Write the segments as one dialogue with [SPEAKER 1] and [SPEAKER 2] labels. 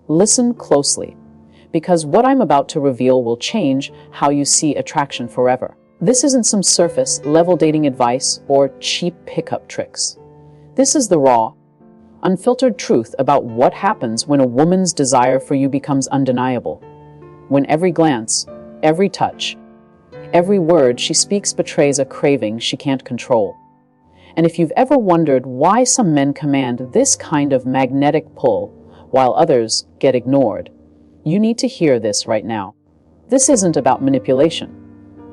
[SPEAKER 1] Listen closely, because what I'm about to reveal will change how you see attraction forever. This isn't some surface-level dating advice or cheap pickup tricks. This is the raw, unfiltered truth about what happens when a woman's desire for you becomes undeniable. When every glance, every touch, every word she speaks betrays a craving she can't control. And if you've ever wondered why some men command this kind of magnetic pull while others get ignored, you need to hear this right now. This isn't about manipulation.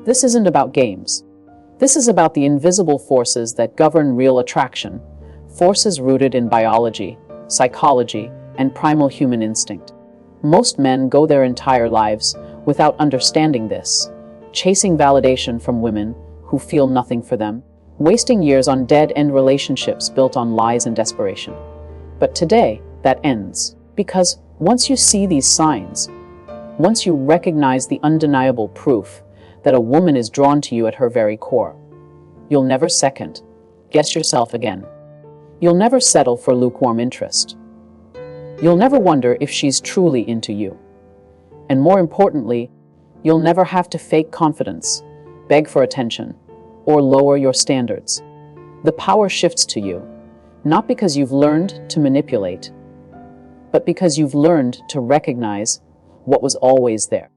[SPEAKER 1] This isn't about games. This is about the invisible forces that govern real attraction, forces rooted in biology, psychology, and primal human instinct. Most men go their entire lives without understanding this, chasing validation from women who feel nothing for them, wasting years on dead-end relationships built on lies and desperation. But today, that ends, because once you see these signs, once you recognize the undeniable proof that a woman is drawn to you at her very core, you'll never second guess yourself again. You'll never settle for lukewarm interest. You'll never wonder if she's truly into you. And more importantly, you'll never have to fake confidence, beg for attention, or lower your standards. The power shifts to you, not because you've learned to manipulate, but because you've learned to recognize what was always there.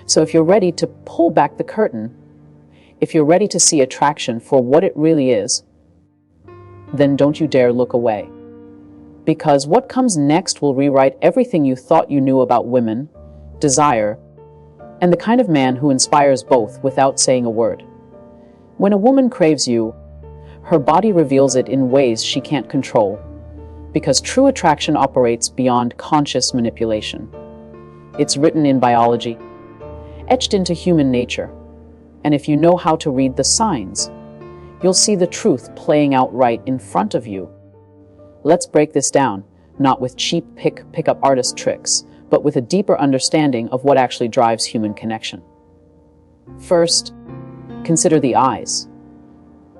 [SPEAKER 1] So if you're ready to pull back the curtain, if you're ready to see attraction for what it really is, then don't you dare look away. Because what comes next will rewrite everything you thought you knew about women, desire, and the kind of man who inspires both without saying a word. When a woman craves you, her body reveals it in ways she can't control, because true attraction operates beyond conscious manipulation. It's written in biology, etched into human nature, and if you know how to read the signs, you'll see the truth playing out right in front of you. Let's break this down, not with cheap pickup artist tricks, but with a deeper understanding of what actually drives human connection. First, consider the eyes.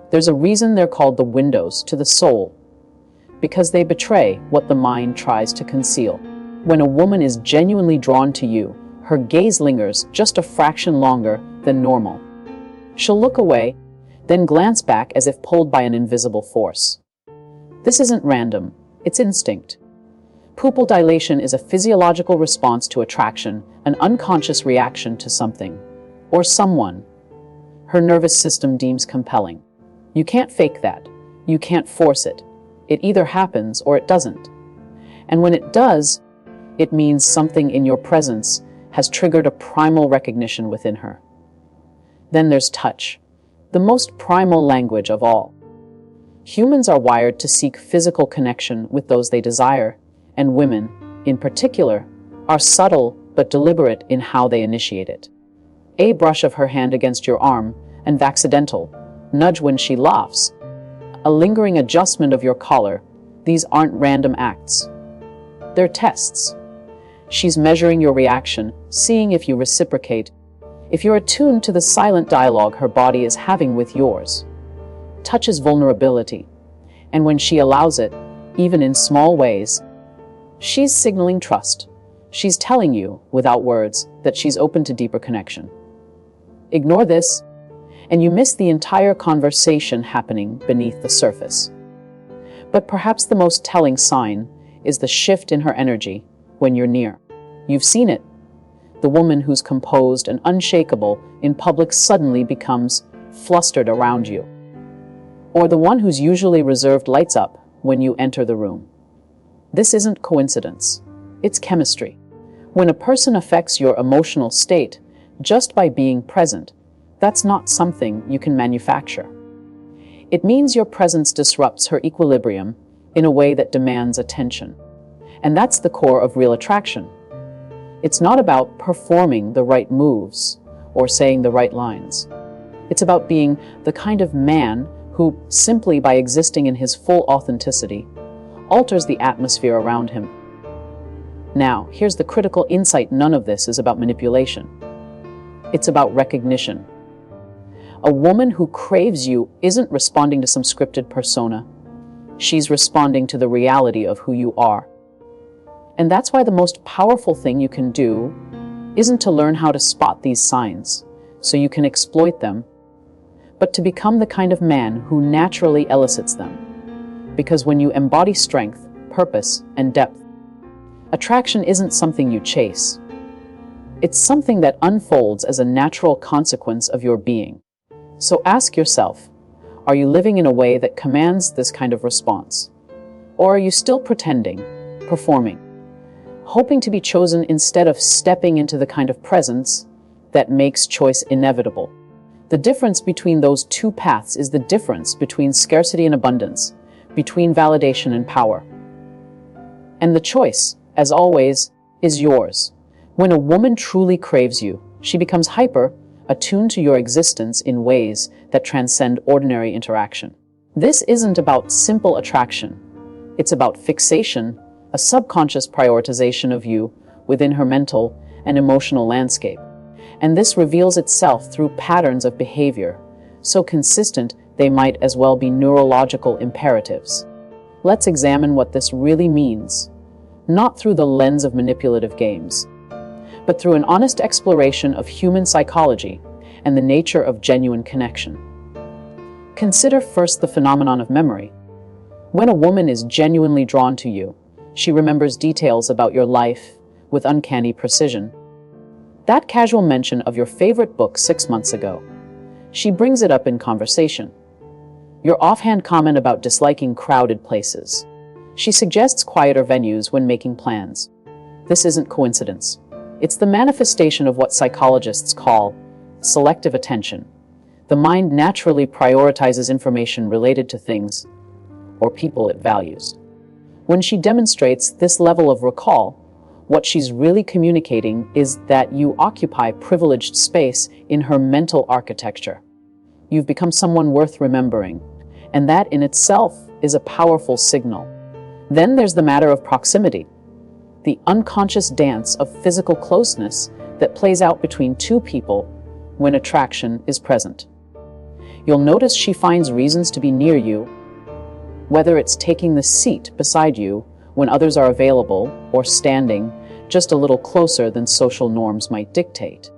[SPEAKER 1] There's a reason they're called the windows to the soul, because they betray what the mind tries to conceal. When a woman is genuinely drawn to you, her gaze lingers just a fraction longer than normal. She'll look away, then glance back as if pulled by an invisible force. This isn't random, it's instinct. Pupil dilation is a physiological response to attraction, an unconscious reaction to something, or someone, her nervous system deems compelling. You can't fake that. You can't force it. It either happens or it doesn't. And when it does, it means something in your presence has triggered a primal recognition within her. Then there's touch, the most primal language of all. Humans are wired to seek physical connection with those they desire, and women, in particular, are subtle but deliberate in how they initiate it. A brush of her hand against your arm, an accidental nudge when she laughs, a lingering adjustment of your collar, these aren't random acts. They're tests. She's measuring your reaction, seeing if you reciprocate, if you're attuned to the silent dialogue her body is having with yours. Touch is vulnerability, and when she allows it, even in small ways, she's signaling trust. She's telling you, without words, that she's open to deeper connection. Ignore this, and you miss the entire conversation happening beneath the surface. But perhaps the most telling sign is the shift in her energy when you're near. You've seen it. The woman who's composed and unshakable in public suddenly becomes flustered around you. Or the one who's usually reserved lights up when you enter the room. This isn't coincidence. It's chemistry. When a person affects your emotional state just by being present, that's not something you can manufacture. It means your presence disrupts her equilibrium in a way that demands attention. And that's the core of real attraction. It's not about performing the right moves or saying the right lines. It's about being the kind of man who, simply by existing in his full authenticity, alters the atmosphere around him. Now, here's the critical insight: none of this is about manipulation. It's about recognition. A woman who craves you isn't responding to some scripted persona. She's responding to the reality of who you are. And that's why the most powerful thing you can do isn't to learn how to spot these signs so you can exploit them, but to become the kind of man who naturally elicits them. Because when you embody strength, purpose, and depth, attraction isn't something you chase. It's something that unfolds as a natural consequence of your being. So ask yourself, are you living in a way that commands this kind of response? Or are you still pretending, performing, hoping to be chosen instead of stepping into the kind of presence that makes choice inevitable? The difference between those two paths is the difference between scarcity and abundance, between validation and power. And the choice, as always, is yours. When a woman truly craves you, she becomes hyper, attuned to your existence in ways that transcend ordinary interaction. This isn't about simple attraction. It's about fixation, a subconscious prioritization of you within her mental and emotional landscape. And this reveals itself through patterns of behavior, so consistent they might as well be neurological imperatives. Let's examine what this really means, not through the lens of manipulative games, but through an honest exploration of human psychology and the nature of genuine connection. Consider first the phenomenon of memory. When a woman is genuinely drawn to you, she remembers details about your life with uncanny precision. That casual mention of your favorite book 6 months ago, she brings it up in conversation. Your offhand comment about disliking crowded places, she suggests quieter venues when making plans. This isn't coincidence. It's the manifestation of what psychologists call selective attention. The mind naturally prioritizes information related to things or people it values. When she demonstrates this level of recall, what she's really communicating is that you occupy privileged space in her mental architecture. You've become someone worth remembering, and that in itself is a powerful signal. Then there's the matter of proximity, the unconscious dance of physical closeness that plays out between two people when attraction is present. You'll notice she finds reasons to be near you, whether it's taking the seat beside you when others are available or standing just a little closer than social norms might dictate.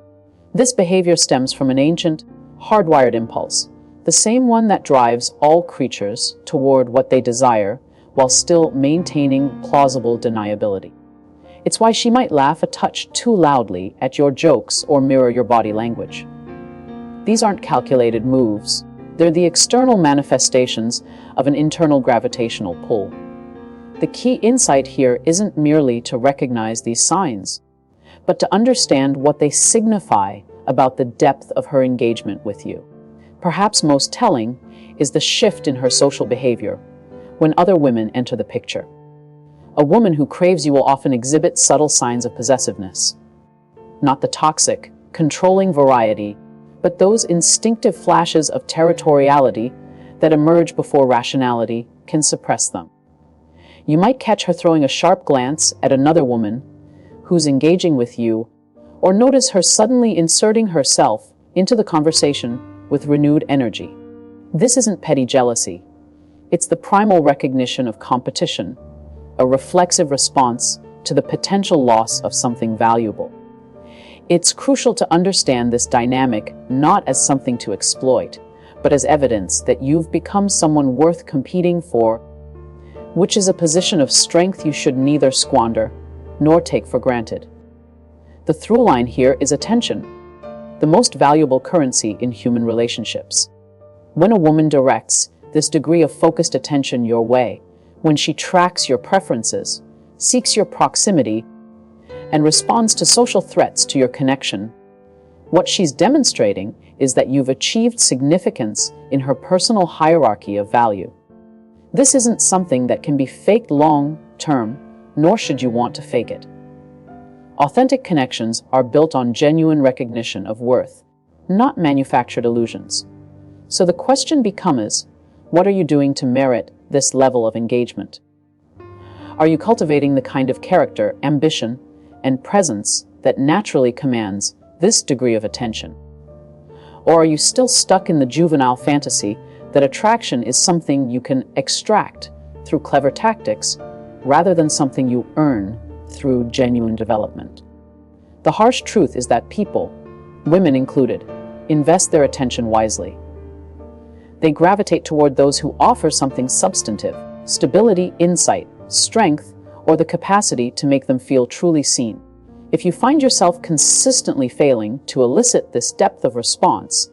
[SPEAKER 1] This behavior stems from an ancient, hardwired impulse, the same one that drives all creatures toward what they desire while still maintaining plausible deniability. It's why she might laugh a touch too loudly at your jokes or mirror your body language. These aren't calculated moves. They're the external manifestations of an internal gravitational pull. The key insight here isn't merely to recognize these signs, but to understand what they signify about the depth of her engagement with you. Perhaps most telling is the shift in her social behavior when other women enter the picture. A woman who craves you will often exhibit subtle signs of possessiveness. Not the toxic, controlling variety, but those instinctive flashes of territoriality that emerge before rationality can suppress them. You might catch her throwing a sharp glance at another woman who's engaging with you, or notice her suddenly inserting herself into the conversation with renewed energy. This isn't petty jealousy. It's the primal recognition of competition, a reflexive response to the potential loss of something valuable. It's crucial to understand this dynamic not as something to exploit, but as evidence that you've become someone worth competing for, which is a position of strength you should neither squander nor take for granted. The through line here is attention, the most valuable currency in human relationships. When a woman directs this degree of focused attention your way, when she tracks your preferences, seeks your proximity, and responds to social threats to your connection, what she's demonstrating is that you've achieved significance in her personal hierarchy of value. This isn't something that can be faked long-term, nor should you want to fake it. Authentic connections are built on genuine recognition of worth, not manufactured illusions. So the question becomes, what are you doing to merit this level of engagement? Are you cultivating the kind of character, ambition, and presence that naturally commands this degree of attention? Or are you still stuck in the juvenile fantasy that attraction is something you can extract through clever tactics rather than something you earn through genuine development. The harsh truth is that people, women included, invest their attention wisely. They gravitate toward those who offer something substantive: stability, insight, strength, or the capacity to make them feel truly seen. If you find yourself consistently failing to elicit this depth of response,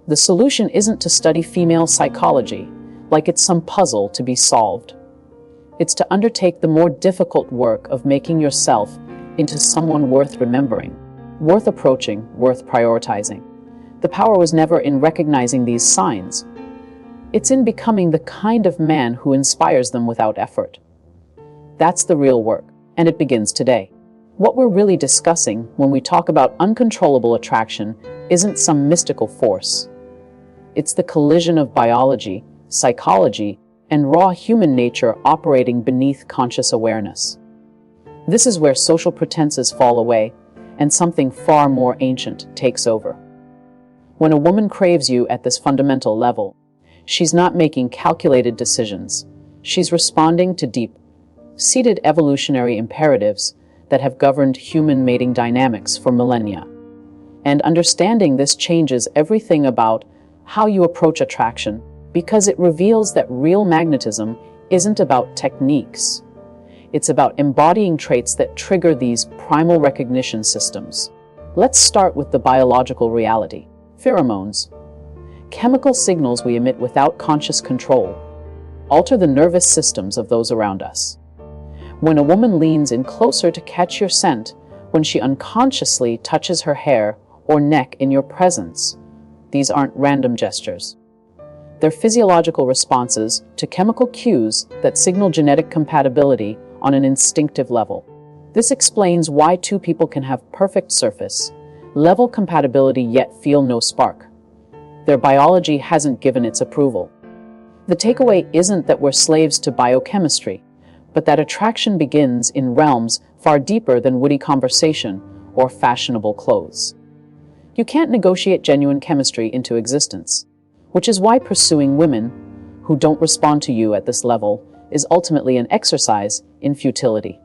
[SPEAKER 1] the solution isn't to study female psychology like it's some puzzle to be solved. It's to undertake the more difficult work of making yourself into someone worth remembering, worth approaching, worth prioritizing. The power was never in recognizing these signs. It's in becoming the kind of man who inspires them without effort. That's the real work, and it begins today. What we're really discussing when we talk about uncontrollable attraction isn't some mystical force. It's the collision of biology, psychology, and raw human nature operating beneath conscious awareness. This is where social pretenses fall away, and something far more ancient takes over. When a woman craves you at this fundamental level, she's not making calculated decisions. She's responding to deep-seated evolutionary imperatives that have governed human mating dynamics for millennia. And understanding this changes everything about how you approach attraction, because it reveals that real magnetism isn't about techniques. It's about embodying traits that trigger these primal recognition systems. Let's start with the biological reality. Pheromones, chemical signals we emit without conscious control, alter the nervous systems of those around us. When a woman leans in closer to catch your scent, when she unconsciously touches her hair or neck in your presence, these aren't random gestures. They're physiological responses to chemical cues that signal genetic compatibility on an instinctive level. This explains why two people can have perfect surface level compatibility yet feel no spark. Their biology hasn't given its approval. The takeaway isn't that we're slaves to biochemistry, but that attraction begins in realms far deeper than witty conversation or fashionable clothes. You can't negotiate genuine chemistry into existence, which is why pursuing women who don't respond to you at this level is ultimately an exercise in futility.